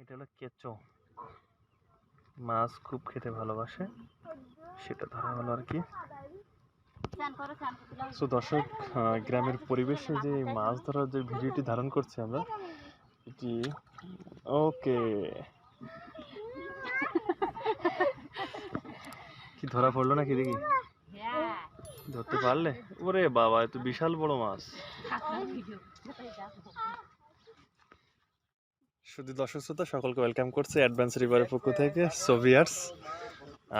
এটা হলো কেঁচো মাছ, খুব খেতে ভালোবাসে, সেটা ধরা হলো আর কি। তো দর্শক, গ্রামের পরিবেশে যে মাছ ধরার যে ভিডিওটি ধারণ করছি আমরা, এটি ওকে কি ধরা পড়লো নাকি দেখি? ধরতে পারলে? ওরে বাবা, এত বিশাল বড় মাছ। শুধু দর্শক শ্রোতা সকলকে ওয়েলকাম করছে অ্যাডভান্স রিভারের পক্ষ থেকে। সোভিয়ার্স,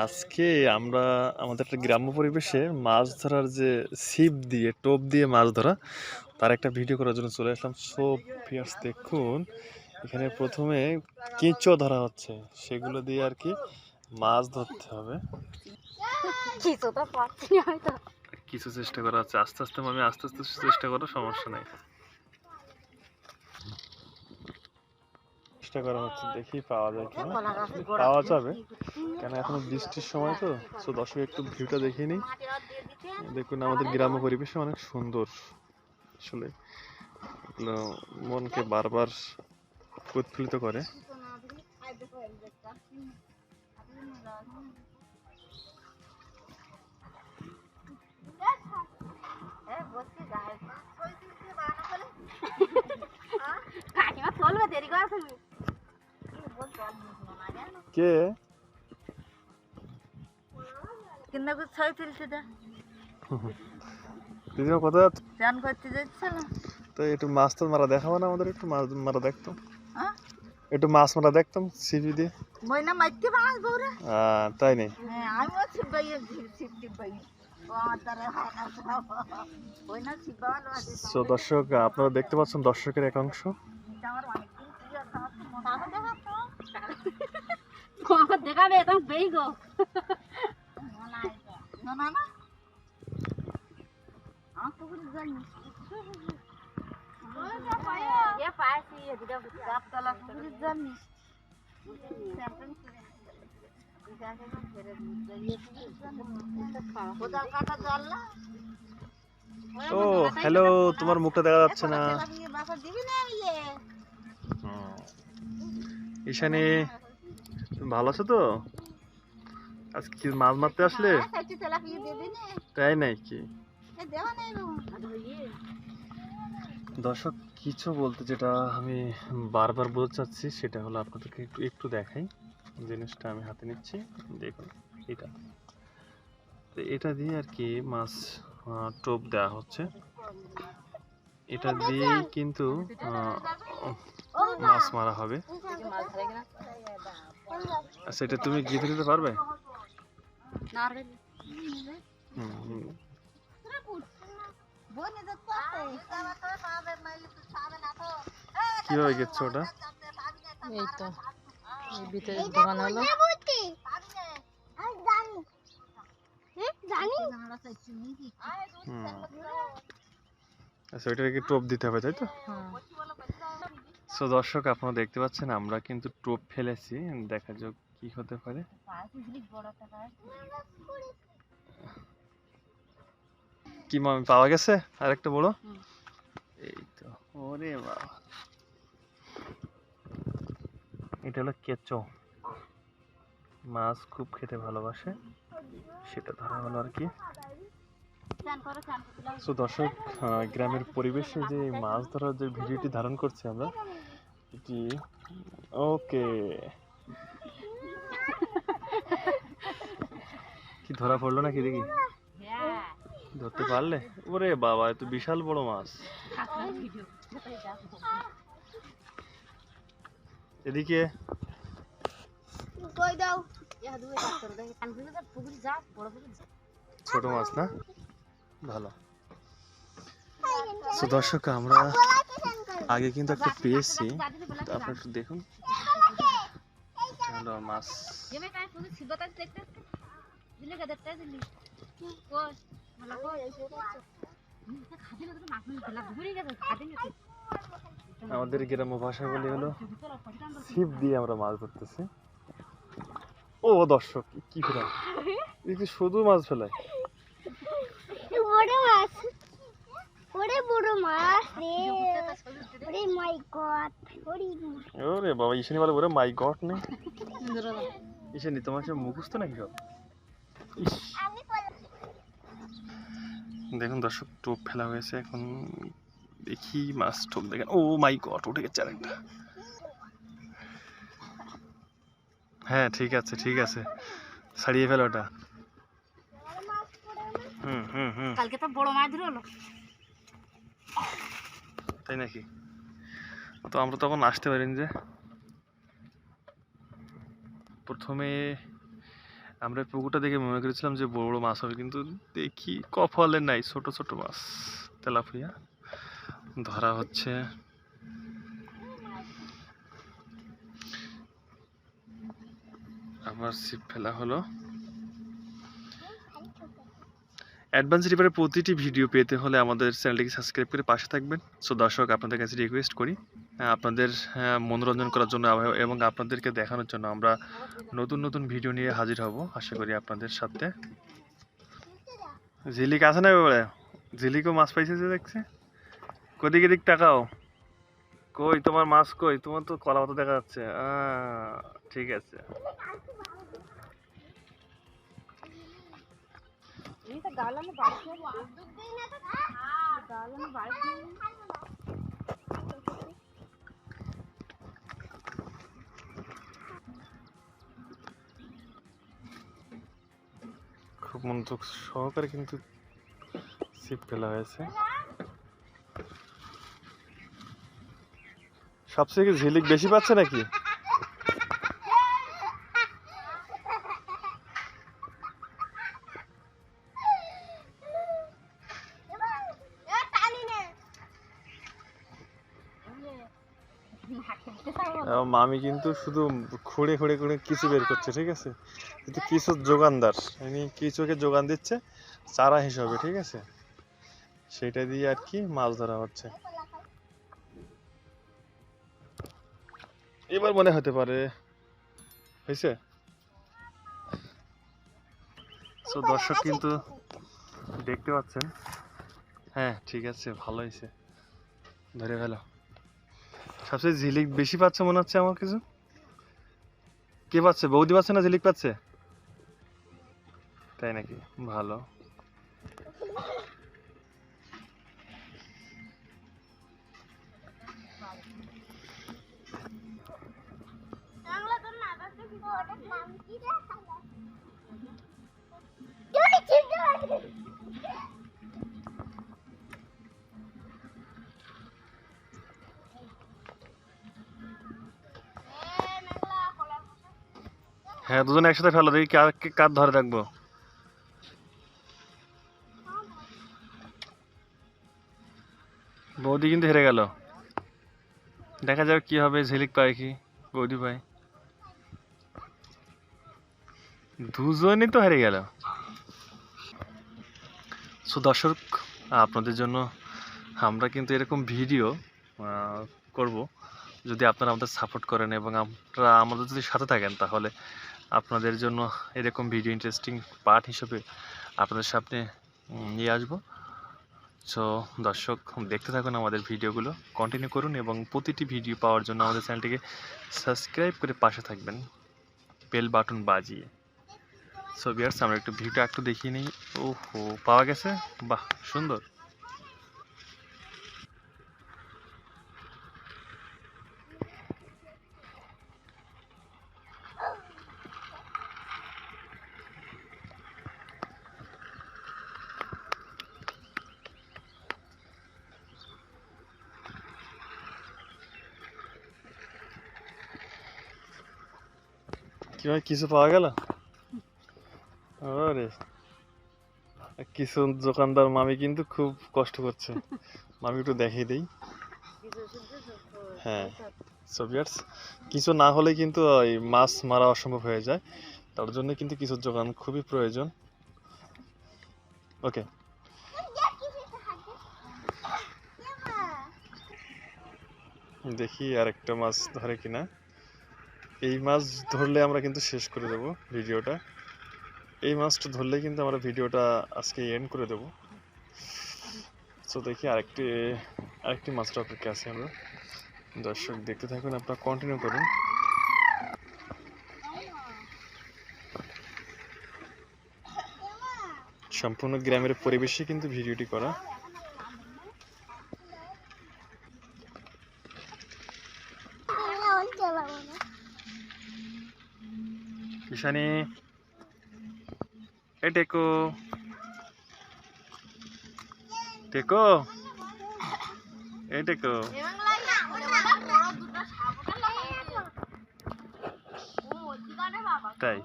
আজকে আমরা আমাদের একটা গ্রাম্য পরিবেশে মাছ ধরার যে ছিপ দিয়ে, টোপ দিয়ে মাছ ধরা, তার একটা ভিডিও করার জন্য চলে আসলাম। সোভিয়ার্স দেখুন, এখানে প্রথমে কেঁচো ধরা হচ্ছে, সেগুলো দিয়ে আর কি মাছ ধরতে হবে। কিছু চেষ্টা করা হচ্ছে, আস্তে আস্তে আমি আস্তে আস্তে চেষ্টা করো, সমস্যা নেই। চেষ্টা করা হচ্ছে, দেখি পাওয়া যায় কিনা। পাওয়া যাবে, কেন এখন বৃষ্টির সময় তো। তো দর্শক একটু ভিউটা দেখিয়ে নিই। দেখুন আমাদের গ্রাম্য পরিবেশে অনেক সুন্দর, আসলে মনকে বারবার উৎফুল্লিত করে। কে দিদিমা কোথায় চান করতে যাচ্ছিলাম? তো একটু মাছ তো মারা দেখাবো না আমাদের? একটু মাছ মারা দেখতাম, একটু মাছ মারা দেখতাম সিপি দিয়ে। তাই নেই? তো দর্শক, আপনারা দেখতে পাচ্ছেন দর্শকের একাংশ। দেখাবে একদম বেই গো। না না না, আমি তো কিছু জানি না। ये पास ही है दिदा आप तला कुछ জানি। ও হ্যালো, তোমার মুখটা দেখা যাচ্ছে না। ঈশানী, তুমি ভালো আছো তো? আজকে কি মাছ মারতে আসলে? তাই নাকি? দর্শক, কিছু বলতে যেটা আমি বারবার বলতে চাচ্ছি, সেটা হলো আপনাদেরকে একটু একটু দেখাই। জিনিসটা আমি হাতে নিচ্ছি, দেখুন এটা, এটা দিয়ে আর কি মাছ টোপ দেওয়া হচ্ছে। এটা দিয়ে কিন্তু মাছ মারা হবে। আচ্ছা, এটা তুমি গিয়ে দিতে পারবে? কিভাবে গেছো ওটা? এই তো এই ভিতরে দোকান হলো। আচ্ছা, ওইটাকে টোপ দিতে হবে, তাই তো? সো দর্শক, আপনারা দেখতে পাচ্ছেন আমরা কিন্তু টোপ ফেলেছি, দেখা যাক কি হতে পারে। কি মাছ পাওয়া গেছে? আর একটা বড়, এই তো। ওরে বাবা, এটা হলো কেঁচো মাছ, খুব খেতে ভালোবাসে, সেটা ধরা হলো আর কি। তো দর্শক, গ্রামের পরিবেশে যে মাছ ধরার যে ভিডিওটি ধারণ করছি আমরা, এটি ওকে কি ধরা পড়লো নাকি দেখি? ধরতে পারলে? ওরে বাবা, এত বিশাল বড় মাছ। এদিকে ছোট মাছ না, ভালো। তো দর্শক, আমরা আগে কিন্তু একটা পেয়েছি, আপনারা একটু দেখুন। হলো মাছ। আমাদের গ্রাম্য ভাষা বলি হলো ছিপ দিয়ে আমরা মাছ ধরতেছি। ও দর্শক, কি ফেলা, দেখি শুধু মাছ ফেলায়। বড় মাছ রে, ওরে মাই গড। ওরে বাবা, ঈশানী বলে ওরে মাই গড নেই। ঈশানী তোমার সে মুখস্থ নাকি সব? ইস, দেখুন দর্শক, টোপ ফেলা হয়েছে এখন। দেখি মাছ, টোপ দেখেন। ও মাই গড, উঠে গেছে আরেকটা। হ্যাঁ ঠিক আছে ঠিক আছে, ছাড়িয়ে ফেলো ওটা। কালকে তো বড় মাছ ধরলো। তাই নাকি? তো আমরা তখন আসতে পারিনি যে। প্রথমে আমরা পুকুরটা দেখে মনে করেছিলাম যে বড় বড় মাছ হবে, কিন্তু দেখি কপালে নাই, ছোট ছোট মাছ তেলাপিয়া ধরা হচ্ছে। আবার ছিপ ফেলা হলো। অ্যাডভান্স রিভারের প্রতিটি ভিডিও পেতে হলে আমাদের চ্যানেলটিকে সাবস্ক্রাইব করে পাশে থাকবেন। সো দর্শক, আপনাদের কাছে রিকোয়েস্ট করি, আপনাদের মনোরঞ্জন করার জন্য এবং আপনাদেরকে দেখানোর জন্য আমরা নতুন নতুন ভিডিও নিয়ে হাজির হব, আশা করি আপনাদের সাথে। ঝিলিক আছে না এবারে? ঝিলিকও মাছ পাইছে যে দেখছে। কদিকে দিক তাকাও, কই তোমার মাছ কই? তোমার তো কলা মতো দেখা যাচ্ছে। ঠিক আছে। খুব মনোযোগ সহকারে কিন্তু ছিপ ফেলা হয়েছে। সবথেকে ঝিলিক বেশি পাচ্ছে নাকি? মামি কিন্তু শুধু খুঁড়ে খুঁড়ে খুঁড়ে কিছু বের করছে, ঠিক আছে? কিন্তু কিছু যোগানদার, মানে কিছুকে যোগান দিচ্ছে চারা হিসাবে, ঠিক আছে? সেটা দিয়ে আর কি মাছ ধরা হচ্ছে। এবার মনে হতে পারে হয়েছে। তো দর্শক কিন্তু দেখতে পাচ্ছেন। হ্যাঁ ঠিক আছে, ভালো হয়েছে, ধরে ফেলো। সবচেয়ে ঝিলিক বেশি পাচ্ছে মনে হচ্ছে আমার কিছু। কে পাচ্ছে? বৌদি পাচ্ছে না ঝিলিক পাচ্ছে? তাই নাকি? ভালো। হ্যাঁ দুজনে একসাথে ফেলো, দেখি কার ধরে রাখবো। বৌদি কিন্তু হেরে গেল। দেখা যাবে কি হবে, ঝিলিক পায় কি বৌদি পায়। দুজনই তো হেরে গেল। সো দর্শক, আপনাদের জন্য আমরা কিন্তু এরকম ভিডিও করব, যদি আপনারা আমাদের সাপোর্ট করেন এবং আপনারা আমাদের যদি সাথে থাকেন, তাহলে আপনাদের জন্য এরকম ভিডিও ইন্টারেস্টিং পার্ট হিসেবে আপনাদের সামনে নিয়ে আসবো। সো দর্শক, দেখতে থাকুন আমাদের ভিডিওগুলো, কন্টিনিউ করুন এবং প্রতিটি ভিডিও পাওয়ার জন্য আমাদের চ্যানেলটিকে সাবস্ক্রাইব করে পাশে থাকবেন বেল বাটন বাজিয়ে। সো ভিউয়ার্স, আমরা একটু ভিউটা একটু দেখিয়ে নিই। ওহো, পাওয়া গেছে, বাহ সুন্দর। কি ভাই, কিছু পাওয়া গেল? আরে কিছু দোকানদার মামি কিন্তু খুব কষ্ট করছে, মামি একটু দেখিয়ে দেই। হ্যাঁ সো ভিউয়ার্স, কিছু না হলে কিন্তু ওই মাছ মারা অসম্ভব হয়ে যায়, তার জন্য কিন্তু কিছু যোগান খুবই প্রয়োজন। ওকে, দেখি আর একটা মাছ ধরে কিনা। এই মাছ ধরলে আমরা কিন্তু শেষ করে দেব ভিডিওটা। এই মাছটা ধরলে কিন্তু আমরা ভিডিওটা আজকে এন্ড করে দেব। সো দেখি আরেকটি মাছটা অপেক্ষা আছি আমরা। দর্শক দেখতে থাকুন, আপনারা কন্টিনিউ করুন। সম্পূর্ণ গ্রামের পরিবেশে কিন্তু ভিডিওটি করা। কিষানি এ টেকো টেকো এ টেকো। তাই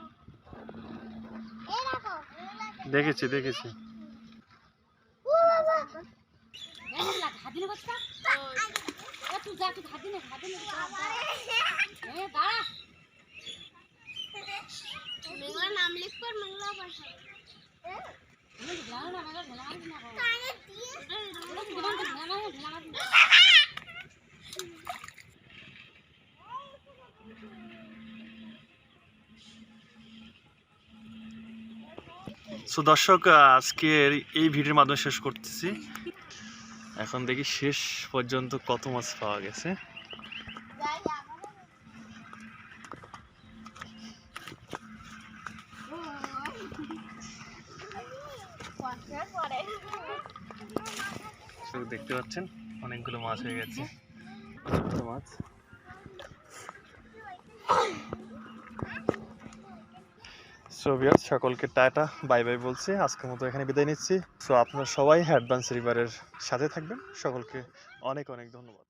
দেখেছি দেখেছি। नाम लिख कर मंगला भाषा সো দর্শক, আজকের এই ভিডিওর মাধ্যমে শেষ করতেছি। এখন দেখি শেষ পর্যন্ত কত মাছ পাওয়া গেছে। দেখতে পাচ্ছেন অনেকগুলো মাছ হয়ে গেছে, ছোট মাছ। সো ভিউয়ার্স, সকলকে টাটা বাই বাই বলছি, আজকের মতো এখানে বিদায় নিচ্ছি। সো আপনারা সবাই অ্যাডভান্স রিভারের সাথে থাকবেন। সকলকে অনেক অনেক ধন্যবাদ।